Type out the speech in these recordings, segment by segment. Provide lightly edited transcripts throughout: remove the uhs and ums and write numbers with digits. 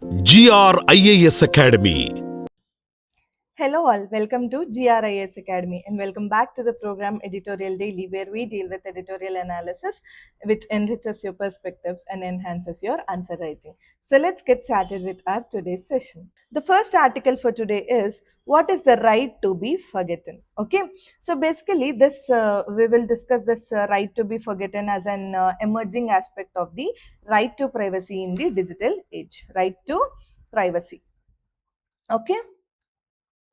IAS Academy. Hello all, welcome to IAS Academy and welcome back to the program Editorial Daily, where we deal with editorial analysis which enriches your perspectives and enhances your answer writing. So let's get started with our today's session. The first article for today is what is the right to be forgotten? Okay, so basically this we will discuss this right to be forgotten as an emerging aspect of the right to privacy in the digital age. Right to privacy. Okay,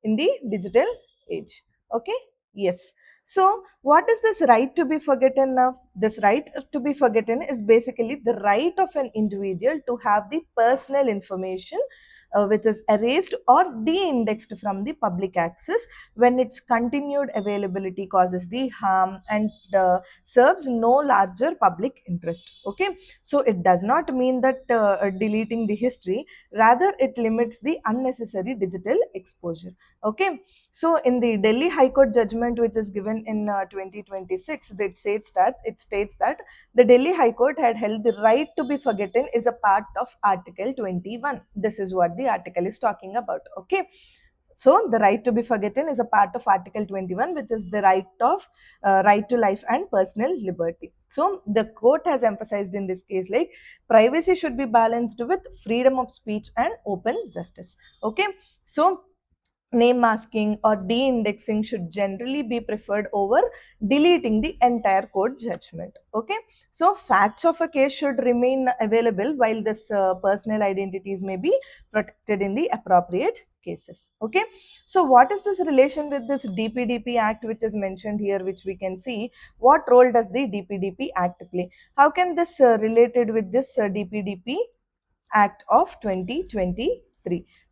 in the digital age. Okay, yes. So what is this right to be forgotten now? This right to be forgotten is basically the right of an individual to have the personal information which is erased or de-indexed from the public access when its continued availability causes the harm and serves no larger public interest. Okay, so it does not mean that deleting the history, rather it limits the unnecessary digital exposure. Okay, so in the Delhi High Court judgment, which is given in 2026, it states that the Delhi High Court had held the right to be forgotten is a part of Article 21. This is what the article is talking about. Okay, so the right to be forgotten is a part of Article 21, which is the right to life and personal liberty. So the court has emphasized in this case like privacy should be balanced with freedom of speech and open justice. Okay, so name masking or de-indexing should generally be preferred over deleting the entire court judgment. Okay, so facts of a case should remain available while this personal identities may be protected in the appropriate cases. Okay, so what is this relation with this DPDP Act which is mentioned here, which we can see what role does the DPDP Act play? How can this related with this DPDP Act of 2023?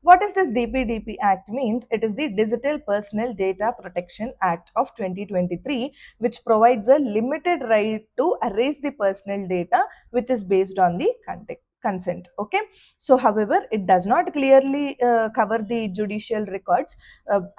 What is this DPDP Act means? It is the Digital Personal Data Protection Act of 2023, which provides a limited right to erase the personal data which is based on the consent. Okay, so however it does not clearly cover the judicial records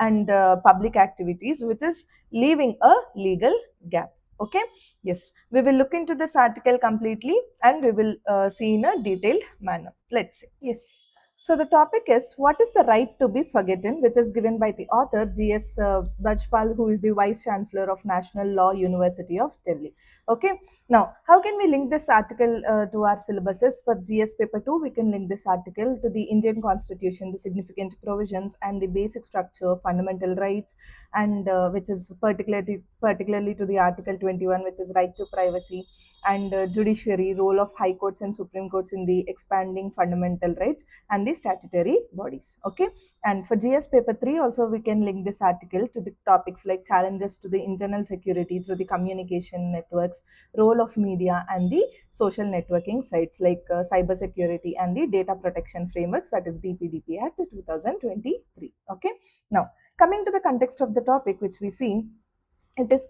and public activities, which is leaving a legal gap. Okay, yes, we will look into this article completely and we will see in a detailed manner. Let's see. Yes. So the topic is what is the right to be forgotten, which is given by the author G.S. Bajpal, who is the Vice Chancellor of National Law University of Delhi. Okay. Now, how can we link this article to our syllabuses? For GS paper 2, we can link this article to the Indian Constitution, the significant provisions and the basic structure, fundamental rights, and which is particularly to the Article 21, which is right to privacy, and judiciary, role of high courts and supreme courts in the expanding fundamental rights, and the statutory bodies. Okay, and for GS paper 3 also we can link this article to the topics like challenges to the internal security through the communication networks, role of media, and the social networking sites like cyber security and the data protection frameworks, that is DPDP Act 2023. Okay, now coming to the context of the topic, which we see, it is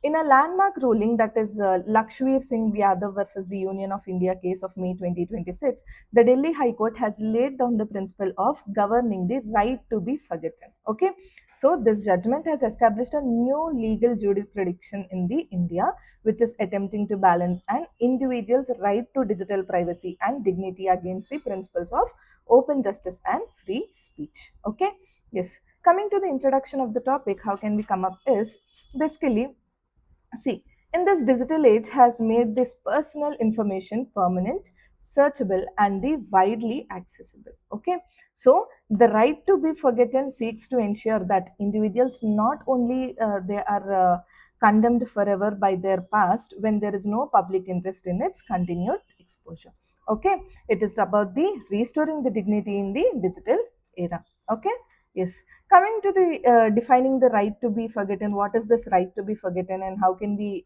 in a landmark ruling, that is Lakshvir Singh Yadav versus the Union of India case of May 2026, the Delhi High Court has laid down the principle of governing the right to be forgotten. Okay, so this judgment has established a new legal jurisprudence in the India, which is attempting to balance an individual's right to digital privacy and dignity against the principles of open justice and free speech. Okay, yes. Coming to the introduction of the topic, how can we come up is basically, see, in this digital age has made this personal information permanent, searchable, and the widely accessible. Okay, so the right to be forgotten seeks to ensure that individuals not only they are condemned forever by their past when there is no public interest in its continued exposure. Okay, it is about the restoring the dignity in the digital era. Okay, yes. Coming to the defining the right to be forgotten, what is this right to be forgotten and how can we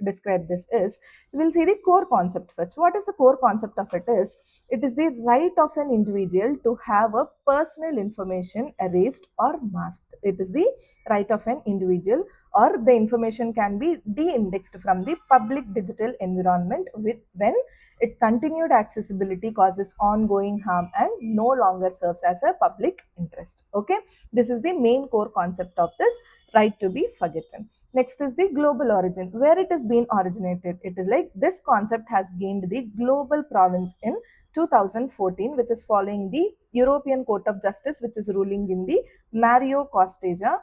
describe this is, we will see the core concept first. What is the core concept of it is, it is the right of an individual to have a personal information erased or masked. It is the right of an individual, or the information can be de-indexed from the public digital environment with when it continued accessibility causes ongoing harm and no longer serves as a public interest. Okay, this is the main core concept of this right to be forgotten. Next is the global origin, where it has been originated. It is like this concept has gained the global province in 2014, which is following the European Court of Justice, which is ruling in the Mario Costeja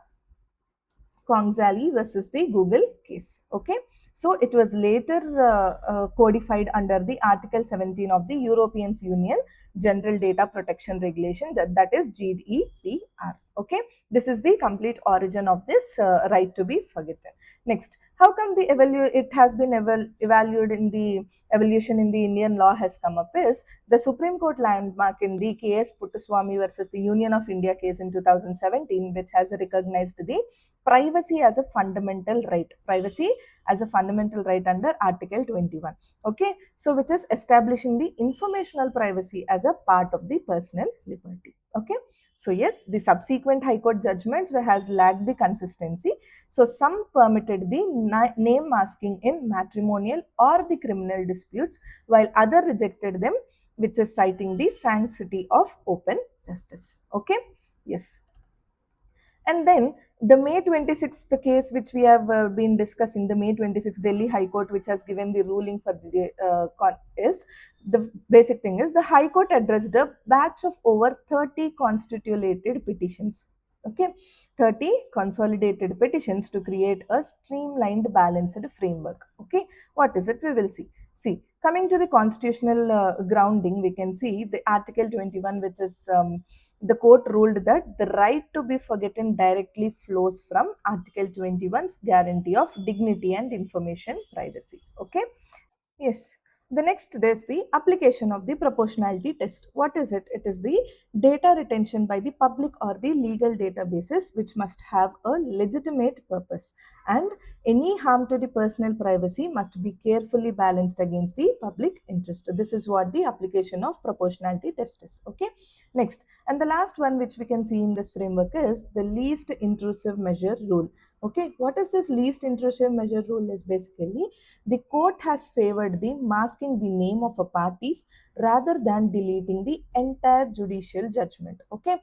Kongzali versus the Google case. Okay, so it was later codified under the Article 17 of the European Union General Data Protection Regulation, that is GDPR. Okay, this is the complete origin of this right to be forgotten. Next, how come the it has been evaluated in the evolution in the Indian law has come up is the Supreme Court landmark in the KS Puttaswamy versus the Union of India case in 2017, which has recognized the privacy as a fundamental right. Privacy as a fundamental right under Article 21. Okay, so which is establishing the informational privacy as a part of the personal liberty. Okay, so yes, the subsequent High Court judgments has lacked the consistency. So some permitted the name masking in matrimonial or the criminal disputes, while other rejected them, which is citing the sanctity of open justice. Okay, yes. And then the May 26th case, which we have been discussing, the May 26th Delhi High Court, which has given the ruling for the is the basic thing is the High Court addressed a batch of over 30 constituted petitions. Okay, 30 consolidated petitions to create a streamlined, balanced framework. Okay, what is it? We will see. See, coming to the constitutional grounding, we can see the Article 21, which is the court ruled that the right to be forgotten directly flows from Article 21's guarantee of dignity and information privacy. Okay. Yes. The next is the application of the proportionality test. What is it? It is the data retention by the public or the legal databases, which must have a legitimate purpose, and any harm to the personal privacy must be carefully balanced against the public interest. This is what the application of proportionality test is. Okay. Next, and the last one which we can see in this framework is the least intrusive measure rule. Okay, what is this least intrusive measure rule? Is basically the court has favored the masking the name of a parties rather than deleting the entire judicial judgment. Okay,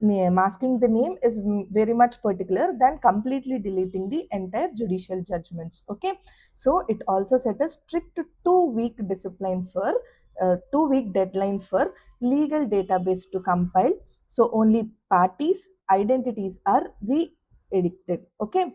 masking the name is very much particular than completely deleting the entire judicial judgments. Okay, so it also set a strict 2-week discipline for 2-week deadline for legal database to compile, so only parties identities are re-edited. Okay,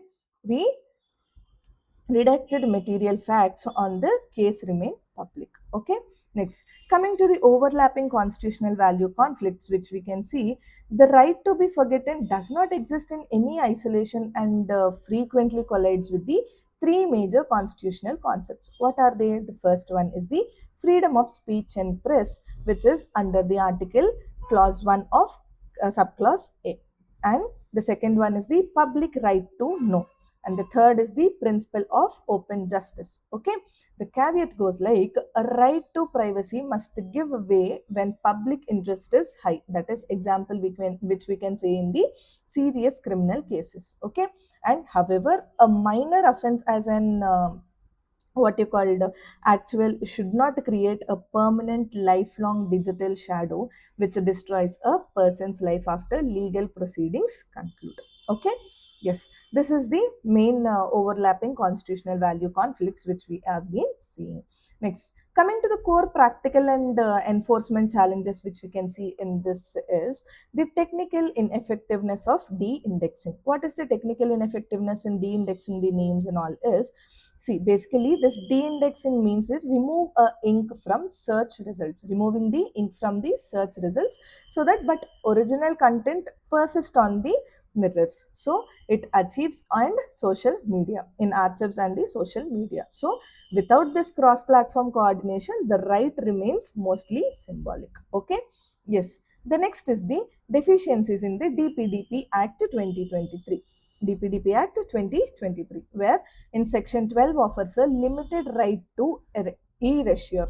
redacted material facts on the case remain public. Okay, next, coming to the overlapping constitutional value conflicts, which we can see the right to be forgotten does not exist in any isolation and frequently collides with the three major constitutional concepts. What are they? The first one is the freedom of speech and press, which is under the article clause 1 of subclause A, and the second one is the public right to know, and the third is the principle of open justice. Okay, the caveat goes like a right to privacy must give way when public interest is high. That is example which we can say in the serious criminal cases. Okay, and however a minor offense as an what you called actual should not create a permanent lifelong digital shadow which destroys a person's life after legal proceedings conclude. Okay, yes, this is the main overlapping constitutional value conflicts which we have been seeing. Next, coming to the core practical and enforcement challenges which we can see in this is the technical ineffectiveness of de-indexing. What is the technical ineffectiveness in de-indexing the names and all is, see, basically this de-indexing means it remove a ink from search results, removing the ink from the search results, so that but original content persists on the mirrors. So it achieves and social media in archives and the social media. So without this cross-platform coordination, the right remains mostly symbolic. Okay. Yes. The next is the deficiencies in the DPDP Act 2023. DPDP Act 2023, where in section 12 offers a limited right to erasure.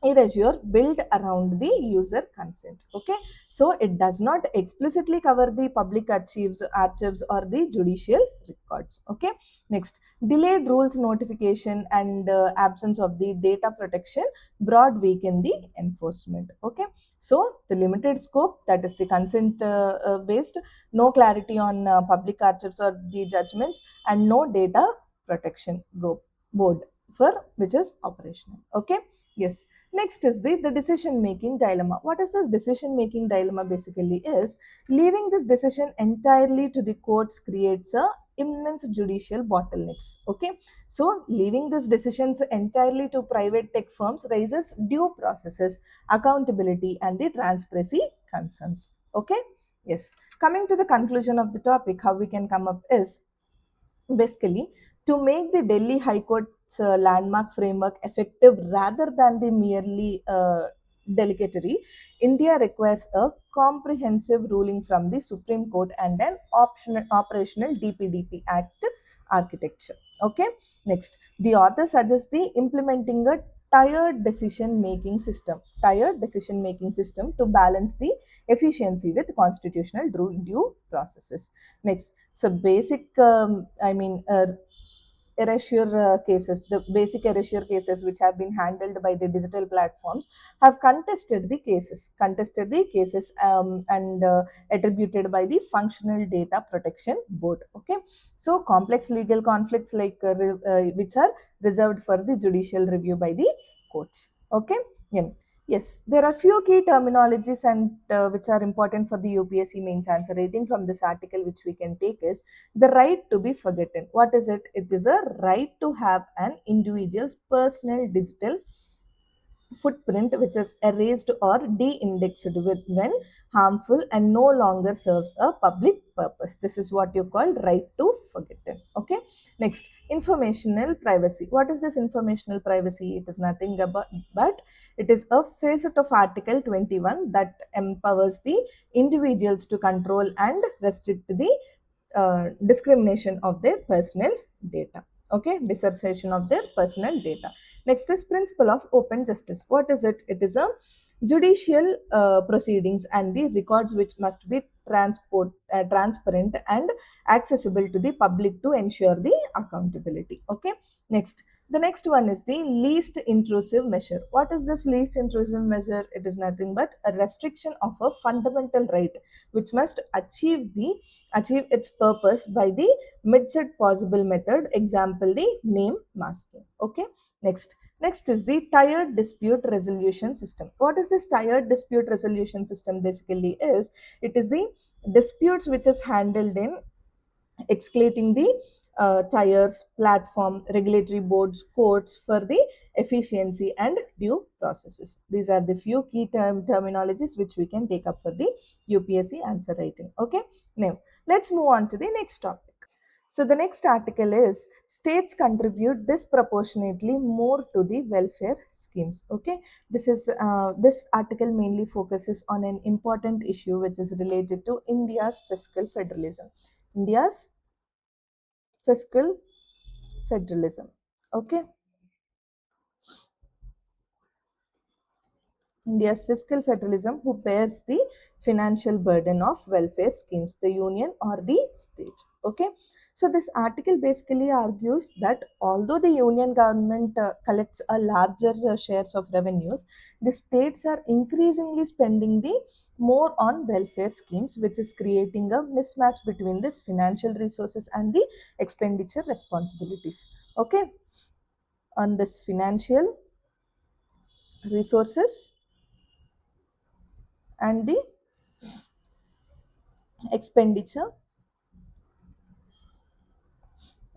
erasure built around the user consent. Okay, so it does not explicitly cover the public archives or the judicial records. Okay, next, delayed rules notification and absence of the data protection broad weaken the enforcement. Okay, so the limited scope, that is the consent based, no clarity on public archives or the judgments, and no data protection board for which is operational. Okay, yes. Next is the decision making dilemma. What is this decision making dilemma basically is, leaving this decision entirely to the courts creates a immense judicial bottlenecks. Okay, so leaving these decisions entirely to private tech firms raises due processes, accountability, and the transparency concerns. Okay, yes. Coming to the conclusion of the topic, how we can come up is, basically, to make the Delhi High Court's landmark framework effective rather than the merely delegatory, India requires a comprehensive ruling from the Supreme Court and an operational DPDP Act architecture. Okay, next, the author suggests the implementing a tired decision making system to balance the efficiency with constitutional due processes. Next, so basic, erasure cases, the basic erasure cases which have been handled by the digital platforms have contested the cases and attributed by the Functional Data Protection Board. Okay, so complex legal conflicts like which are reserved for the judicial review by the courts. Okay, yeah. Yes, there are few key terminologies and which are important for the UPSC mains answer rating from this article, which we can take is the right to be forgotten. What is it? It is a right to have an individual's personal digital footprint which is erased or de-indexed with when harmful and no longer serves a public purpose. This is what you call right to forgotten. Okay, next, informational privacy. What is this informational privacy? It is nothing but it is a facet of article 21 that empowers the individuals to control and restrict the discrimination of their personal data. Okay, dissertation of their personal data. Next is principle of open justice. What is it? It is a judicial proceedings and the records which must be transparent and accessible to the public to ensure the accountability. Okay, next, the next one is the least intrusive measure. What is this least intrusive measure? It is nothing but a restriction of a fundamental right which must achieve its purpose by the midset possible method. Example, the name masking. Okay, next is the tired dispute resolution system. What is this tired dispute resolution system? Basically is, it is the disputes which is handled in exclating the tires, platform, regulatory boards, courts for the efficiency and due processes. These are the few key terminologies which we can take up for the UPSC answer writing. Okay, now let's move on to the next topic. So the next article is, states contribute disproportionately more to the welfare schemes. Okay, this article mainly focuses on an important issue which is related to India's fiscal federalism. India's fiscal federalism. Okay, India's fiscal federalism, who bears the financial burden of welfare schemes, the union or the states. Okay, so this article basically argues that although the union government collects a larger shares of revenues, the states are increasingly spending the more on welfare schemes, which is creating a mismatch between this financial resources and the expenditure responsibilities. Okay, on this financial resources and the expenditure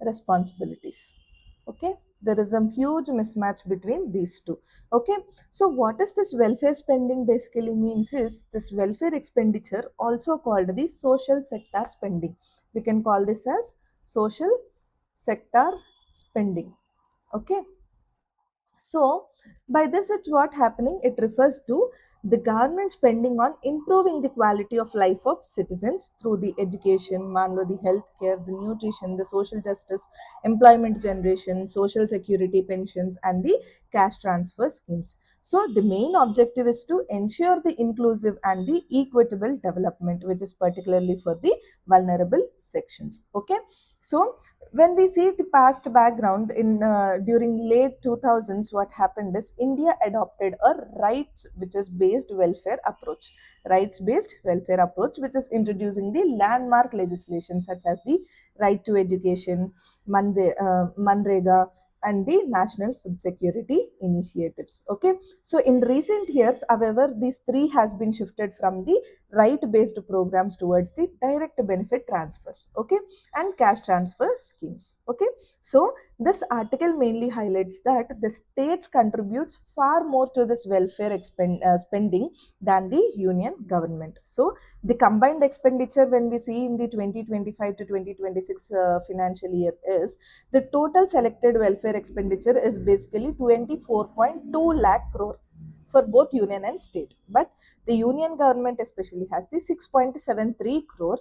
responsibilities. Okay, there is a huge mismatch between these two. Okay, so what is this welfare spending basically means is, this welfare expenditure, also called the social sector spending, we can call this as social sector spending. Okay, So by this, it's what happening, it refers to the government spending on improving the quality of life of citizens through the education, manlo the healthcare, the nutrition, the social justice, employment generation, social security, pensions, and the cash transfer schemes. So the main objective is to ensure the inclusive and the equitable development, which is particularly for the vulnerable sections. Okay, so when we see the past background in during late 2000s, what happened is India adopted a rights which is based welfare approach, rights based welfare approach, which is introducing the landmark legislation such as the right to education, manrega, and the national food security initiatives. Okay, so in recent years, however, these three has been shifted from the right based programs towards the direct benefit transfers, okay, and cash transfer schemes. Okay, so this article mainly highlights that the states contributes far more to this welfare spending than the union government. So the combined expenditure, when we see in the 2025 to 2026 financial year, is the total selected welfare expenditure is basically 24.2 lakh crore for both union and state, but the union government especially has the 6.73 crore.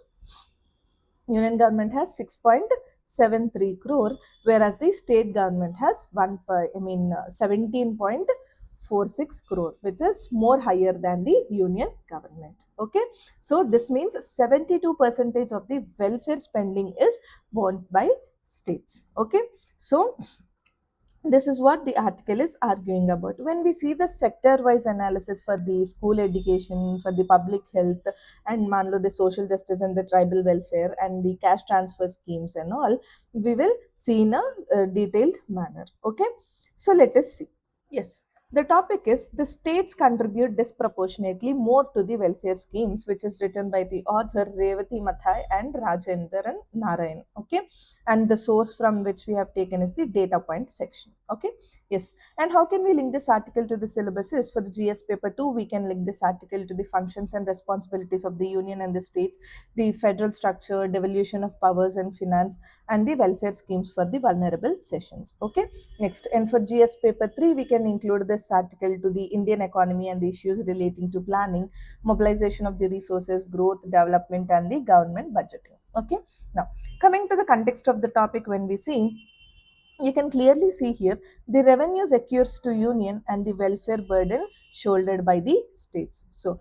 Union government has 6.73 crore, whereas the state government has 17.46 crore, which is more higher than the union government. Okay, so this means 72 percentage of the welfare spending is borne by states. Okay, so this is what the article is arguing about. When we see the sector wise analysis for the school education, for the public health, and manlo the social justice and the tribal welfare and the cash transfer schemes and all, we will see in a detailed manner. Okay, so let us see. Yes, the topic is the states contribute disproportionately more to the welfare schemes, which is written by the author Revati Mathai and Rajendran Narayan. Okay, and the source from which we have taken is the data point section. Okay, yes, and how can we link this article to the syllabus? Is for the GS paper 2, we can link this article to the functions and responsibilities of the union and the states, the federal structure, devolution of powers and finance, and the welfare schemes for the vulnerable sessions. Okay, next, and for GS paper 3, we can include this article to the Indian economy and the issues relating to planning, mobilization of the resources, growth, development, and the government budgeting. Okay, now coming to the context of the topic, when we see, you can clearly see here the revenues accrues to union and the welfare burden shouldered by the states. So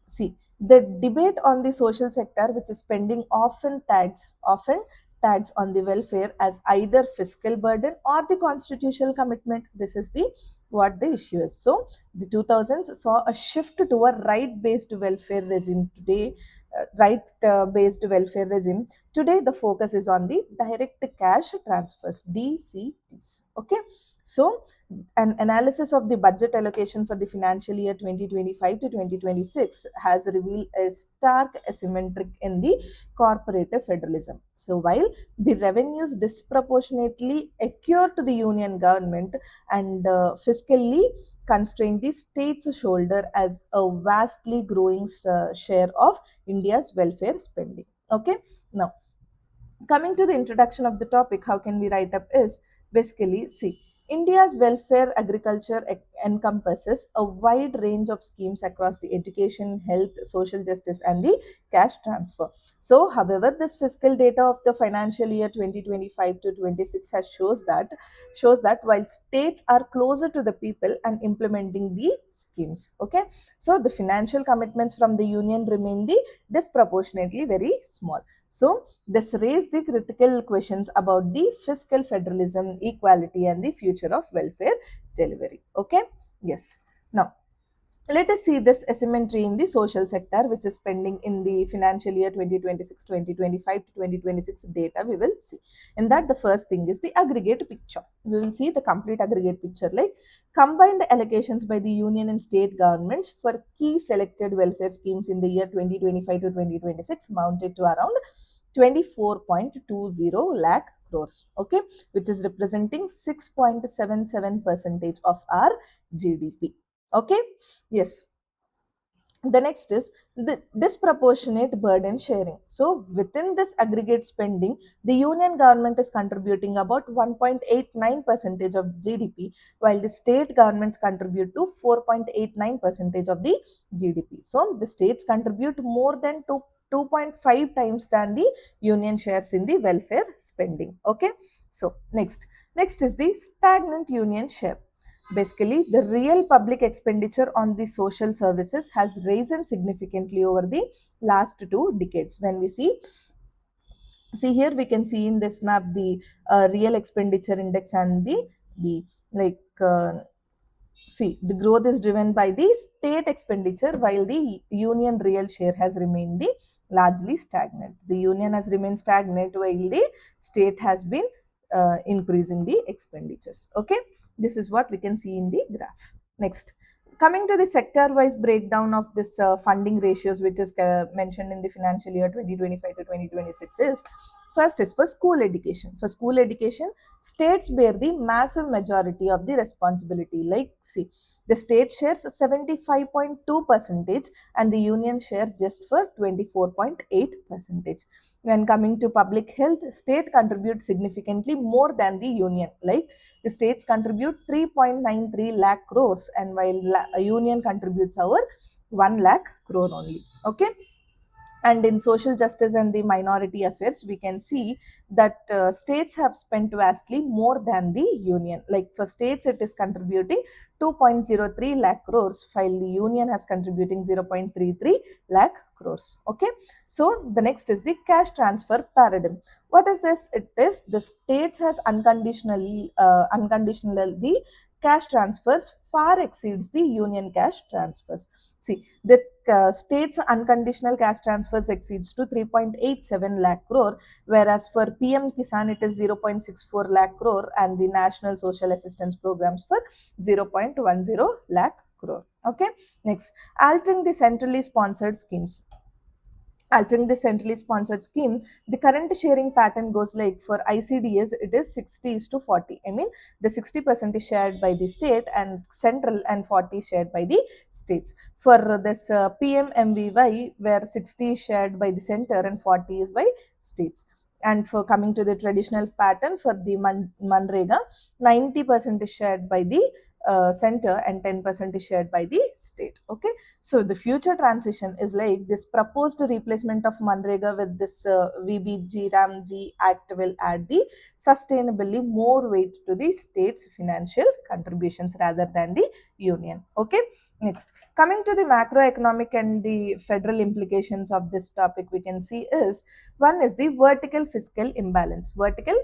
see, the debate on the social sector, which is spending, often tags on the welfare as either fiscal burden or the constitutional commitment. This is the what the issue is. So the 2000s saw a shift to a right-based welfare regime. Today, right-based welfare regime. Today, the focus is on the direct cash transfers (DCTs). Okay, so an analysis of the budget allocation for the financial year 2025 to 2026 has revealed a stark asymmetric in the corporative federalism. So while the revenues disproportionately accrue to the union government and fiscally constrain the state's shoulder as a vastly growing share of India's welfare spending. Okay, now coming to the introduction of the topic, how can we write up is basically see. India's welfare agriculture encompasses a wide range of schemes across the education, health, social justice, and the cash transfer. So, however, this fiscal data of the financial year 2025 to 26 has shows that while states are closer to the people and implementing the schemes, okay, so the financial commitments from the union remain the disproportionately very small. So, this raised the critical questions about the fiscal federalism, equality, and the future of welfare delivery. Okay, yes. Now, let us see this asymmetry in the social sector, which is pending in the financial year 2026, 2025 to 2026 data. We will see. In that, the first thing is the aggregate picture. We will see the complete aggregate picture, like combined allocations by the union and state governments for key selected welfare schemes in the year 2025 to 2026 mounted to around 24.20 lakh crores. Okay, which is representing 6.77% of our GDP. Okay, yes. The next is the disproportionate burden sharing. So within this aggregate spending, the union government is contributing about 1.89 percentage of GDP, while the state governments contribute to 4.89 percentage of the GDP. So the states contribute more than 2.5 times than the union shares in the welfare spending. Okay, so next is the stagnant union share. Basically, the real public expenditure on the social services has risen significantly over the last 2 decades. When we see here, we can see in this map the real expenditure index and the B. Like see, the growth is driven by the state expenditure, while the union real share has remained the largely stagnant. The union has remained stagnant while the state has been increasing the expenditures. Okay, this is what we can see in the graph. Next, coming to the sector-wise breakdown of this funding ratios, which is mentioned in the financial year 2025 to 2026, is first is for school education. For school education, states bear the massive majority of the responsibility. Like, see, the state shares 75.2 percentage and the union shares just for 24.8 percentage. When coming to public health, state contributes significantly more than the union. Like, the states contribute 3.93 lakh crores, and while a union contributes over 1 lakh crore only. Okay, and in social justice and the minority affairs, we can see that states have spent vastly more than the union. Like, for states, it is contributing 2.03 lakh crores, while the union has contributing 0.33 lakh crores. Okay, so the next is the cash transfer paradigm. What is this? It is the states has unconditionally cash transfers far exceeds the union cash transfers. See, the states unconditional cash transfers exceeds to 3.87 lakh crore, whereas for PM Kisan it is 0.64 lakh crore, and the national social assistance programs for 0.10 lakh crore. Okay, next, altering the centrally sponsored schemes. Altering the centrally sponsored scheme, the current sharing pattern goes like, for ICDS, it is 60 is to 40. I mean, the 60% is shared by the state and central, and 40 is shared by the states. For this PMMVY, where 60 is shared by the center and 40 is by states. And for coming to the traditional pattern for the Manrega, 90% is shared by the center and 10% is shared by the state. Okay, so the future transition is like this proposed replacement of Manrega with this VBG Ramji Act will add the sustainably more weight to the state's financial contributions rather than the union. Okay, next, coming to the macroeconomic and the federal implications of this topic, we can see is, one is the vertical fiscal imbalance. Vertical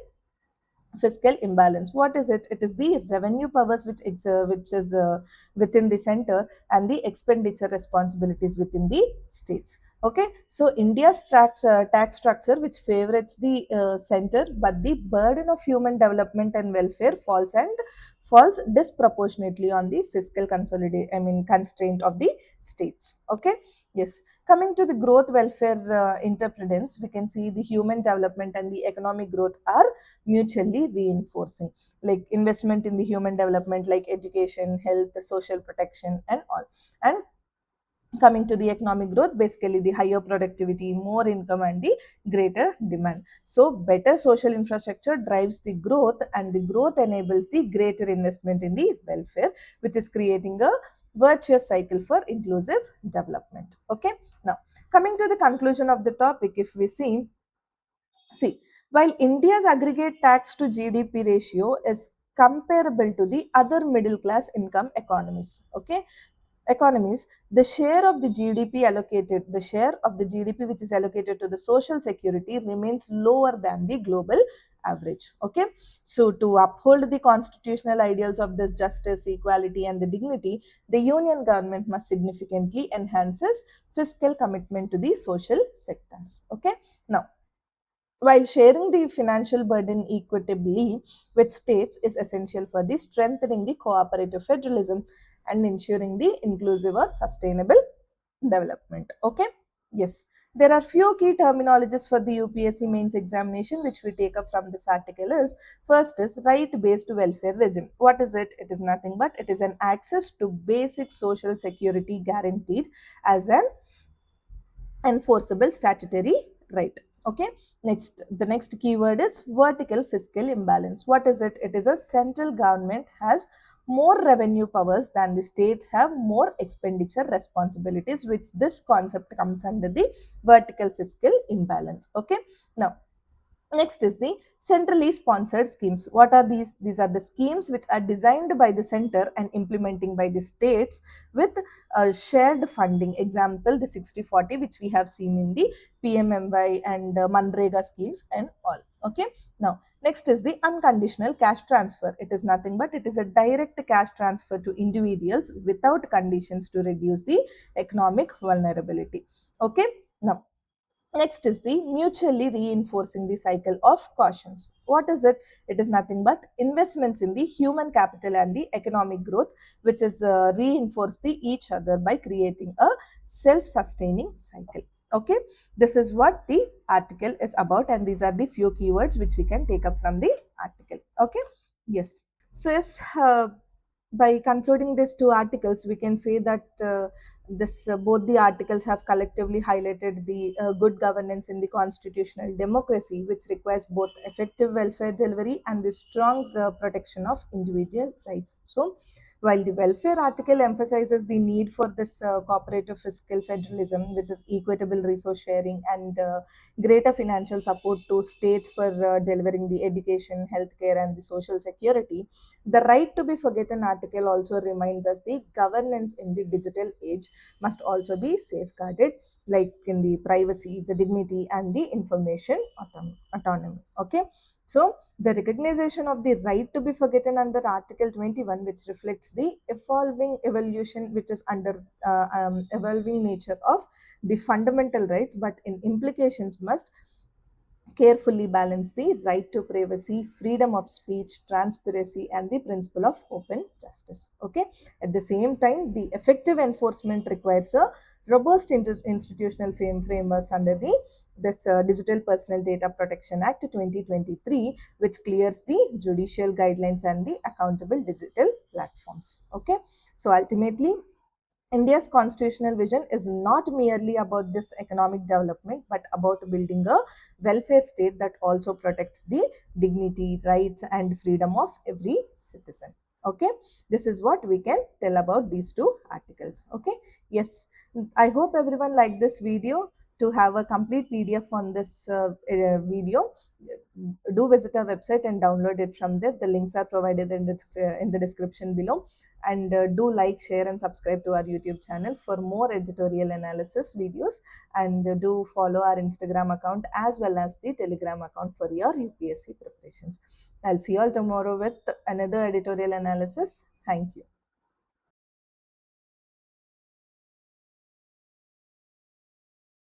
fiscal imbalance, what is it? It is the revenue powers which is within the center, and the expenditure responsibilities within the states. Okay, so India's tax structure which favors the center, but the burden of human development and welfare falls disproportionately on the fiscal constraint of the states. Okay, yes, coming to the growth welfare interdependence, we can see the human development and the economic growth are mutually reinforcing. Like, investment in the human development, like education, health, social protection, and all. And coming to the economic growth, basically the higher productivity, more income, and the greater demand. So better social infrastructure drives the growth, and the growth enables the greater investment in the welfare, which is creating a virtuous cycle for inclusive development. Okay, now coming to the conclusion of the topic, if we see, while India's aggregate tax to GDP ratio is comparable to the other middle class income economies, the share of the GDP which is allocated to the social security remains lower than the global average. Okay, so to uphold the constitutional ideals of this justice, equality, and the dignity, the union government must significantly enhance its fiscal commitment to the social sectors. Okay, now, while sharing the financial burden equitably with states is essential for the strengthening the cooperative federalism and ensuring the inclusive or sustainable development. Okay, yes. There are few key terminologies for the UPSC mains examination which we take up from this article is, first is right-based welfare regime. What is it? It is nothing but it is an access to basic social security guaranteed as an enforceable statutory right. Okay, next, the next keyword is vertical fiscal imbalance. What is it? It is a central government has more revenue powers than the states have more expenditure responsibilities, which this concept comes under the vertical fiscal imbalance. Okay, now next is the centrally sponsored schemes. What are these? These are the schemes which are designed by the center and implementing by the states with shared funding. Example, the 60/40 which we have seen in the PMMY and Manrega schemes and all. Okay. Now, next is the unconditional cash transfer. It is nothing but it is a direct cash transfer to individuals without conditions to reduce the economic vulnerability. Okay. Now, next is the mutually reinforcing the cycle of cautions. What is it? It is nothing but investments in the human capital and the economic growth, which is reinforce the each other by creating a self-sustaining cycle. Okay, this is what the article is about, and these are the few keywords which we can take up from the article. Okay, yes. So yes, by concluding these two articles, we can say that this both the articles have collectively highlighted the good governance in the constitutional democracy, which requires both effective welfare delivery and the strong protection of individual rights. So, while the welfare article emphasizes the need for this cooperative fiscal federalism, which is equitable resource sharing and greater financial support to states for delivering the education, healthcare, and the social security, the right to be forgotten article also reminds us the governance in the digital age must also be safeguarded, like in the privacy, the dignity, and the information autonomy. Okay, so the recognition of the right to be forgotten under Article 21, which reflects the evolving evolution, which is under evolving nature of the fundamental rights, but in implications must carefully balance the right to privacy, freedom of speech, transparency, and the principle of open justice. Okay. At the same time, the effective enforcement requires a robust institutional frameworks under the this Digital Personal Data Protection Act 2023, which clears the judicial guidelines and the accountable digital platforms. Okay. So ultimately, India's constitutional vision is not merely about this economic development, but about building a welfare state that also protects the dignity, rights, and freedom of every citizen. Okay, this is what we can tell about these two articles. Okay, yes, I hope everyone liked this video. To have a complete PDF on this video, do visit our website and download it from there. The links are provided in the description below, and do like, share, and subscribe to our YouTube channel for more editorial analysis videos, and do follow our Instagram account as well as the Telegram account for your UPSC preparations. I'll see you all tomorrow with another editorial analysis. Thank you.